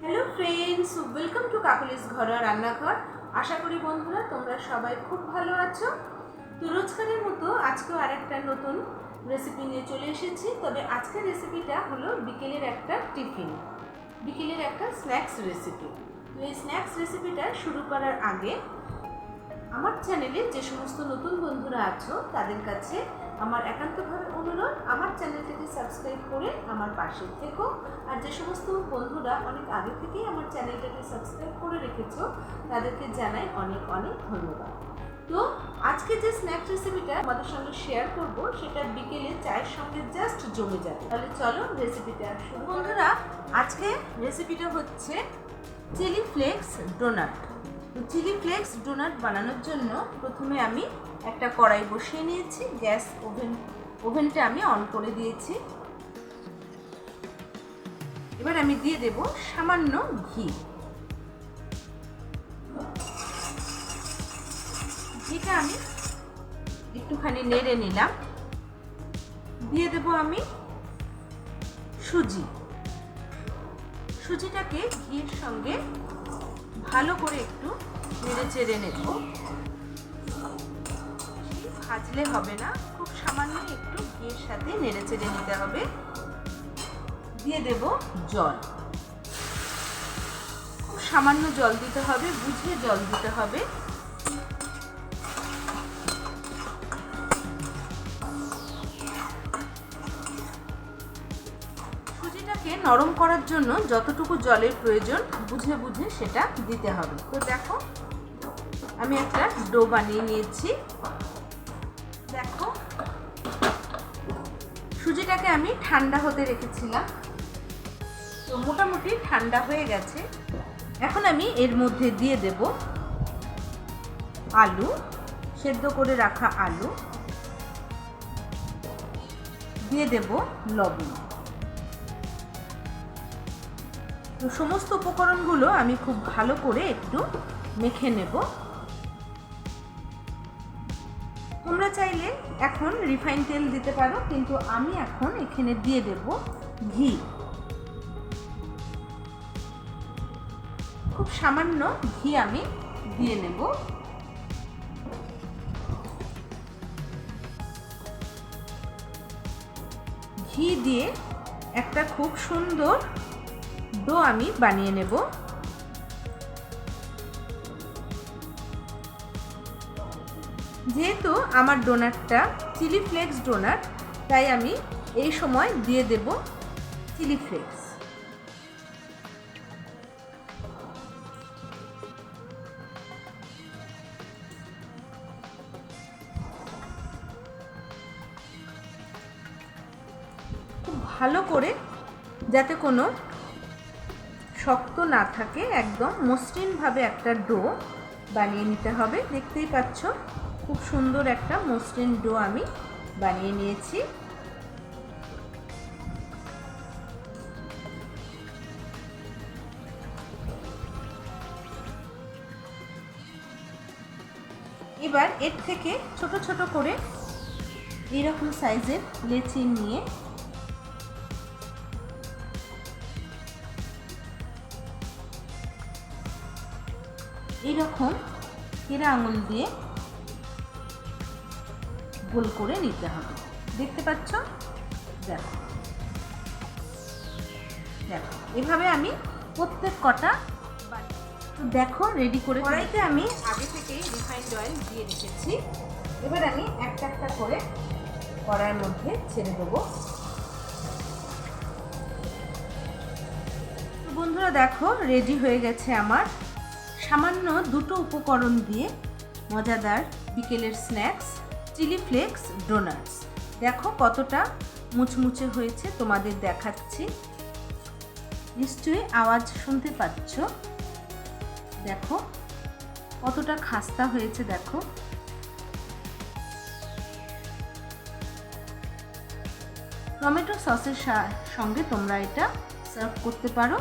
Hello friends, welcome to Kokkalis ঘরোয়া রান্নাঘর। আশা করি বন্ধুরা তোমরা সবাই খুব ভালো আছো। তো রোজকারের মতো আজকেও আরেকটা নতুন রেসিপি নিয়ে চলে এসেছি। তবে আজকের রেসিপিটা হলো বিকেলের একটা টিফিন, বিকেলের একটা স্ন্যাক্স রেসিপি। তো এই স্ন্যাক্স রেসিপিটা শুরু করার আগে আমার চ্যানেলে যে সমস্ত নতুন বন্ধুরা আছো তাদের কাছে আমার একান্তভাবে অনুরোধ, আমার চ্যানেলটাকে সাবস্ক্রাইব করে আমার পাশে থেকো। আর যে সমস্ত বন্ধুরা অনেক আগে থেকেই আমার চ্যানেলটাকে সাবস্ক্রাইব করে রেখেছো তাদেরকে জানাই অনেক অনেক ধন্যবাদ। তো আজকে যে স্ন্যাক্স রেসিপিটা আমাদের সঙ্গে শেয়ার করব সেটা বিকেলে চায়ের সঙ্গে জাস্ট জমে যাবে। তাহলে চলো রেসিপিটা শুরু। বন্ধুরা, আজকে রেসিপিটা হচ্ছে চিলি ফ্লেক্স ডোনাট। তো চিলি ফ্লেক্স ডোনাট বানানোর জন্য প্রথমে আমি একটা কড়াই বসিয়ে নিয়েছি। গ্যাস ওভেনটা আমি অন করে দিয়েছি। এবার আমি দিয়ে দেব সামান্য ঘি। ঘিটা আমি একটুখানি নেড়ে নিলাম। দিয়ে দেব আমি সুজিটাকে ঘির সঙ্গে ভালো করে একটু নেড়ে চেড়ে নেব। ভাজলে হবে না, খুব সামান্য একটু ঘিয়ের সাথে নেড়ে চেড়ে নিতে হবে। দিয়ে দেব জল, খুব সামান্য জল দিতে হবে, বুঝে জল দিতে হবে। সুজিটাকে নরম করার জন্য যতটুকু জলের প্রয়োজন বুঝে বুঝে সেটা দিতে হবে। তো দেখো, আমি একটা ডো বানিয়ে নিয়েছি। দেখো, সুজিটাকে আমি ঠান্ডা হতে রেখেছিলাম, তো মোটামুটি ঠান্ডা হয়ে গেছে। এখন আমি এর মধ্যে দিয়ে দেব আলু, সেদ্ধ করে রাখা আলু, দিয়ে দেব লবণ। তো সমস্ত উপকরণগুলো আমি খুব ভালো করে একটু মেখে নেব। তোমরা চাইলে এখন রিফাইন তেল দিতে পারো, কিন্তু আমি এখন এখানে দিয়ে দেব ঘি। খুব সামান্য ঘি আমি দিয়ে নেব। ঘি দিয়ে একটা খুব সুন্দর ডো আমি বানিয়ে নেব। যেহেতু আমার ডোনাটটা চিলি ফ্লেক্স ডোনাট, তাই আমি এই সময় দিয়ে দেব চিলি ফ্লেক্স। খুব ভালো করে, যাতে কোনো শক্ত না থাকে, একদম মসৃণভাবে একটা ডো বানিয়ে নিতে হবে। দেখতেই পাচ্ছ খুব সুন্দর একটা মসৃণ ডো আমি বানিয়ে নিয়েছি। এবার এর থেকে ছোট ছোট করে এইরকম সাইজের লেচি নিয়ে এইরকম কেরা আঙুল দিয়ে গোল করে নিতে হবে। দেখতে পাচ্ছ? দেখো দেখো, এভাবে আমি প্রত্যেক কটা। তো দেখো, রেডি করে কড়াইতে আমি আগে থেকেই রিফাইন্ড অয়েল দিয়ে রেখেছি। এবার আমি একটা একটা করে কড়াইয়ের মধ্যে ছেড়ে দেবো। তো বন্ধুরা দেখো, রেডি হয়ে গেছে আমার সামান্য দুটো উপকরণ দিয়ে মজাদার বিকেলের স্ন্যাক্স চিলি ফ্লেক্স ডোনাটস। দেখো কতটা মুচমুচে হয়েছে, তোমাদের দেখাচ্ছি। নিশ্চয়ই আওয়াজ শুনতে পাচ্ছ। দেখো কতটা খাস্তা হয়েছে। দেখো, টমেটো সসের সঙ্গে তোমরা এটা সার্ভ করতে পারো।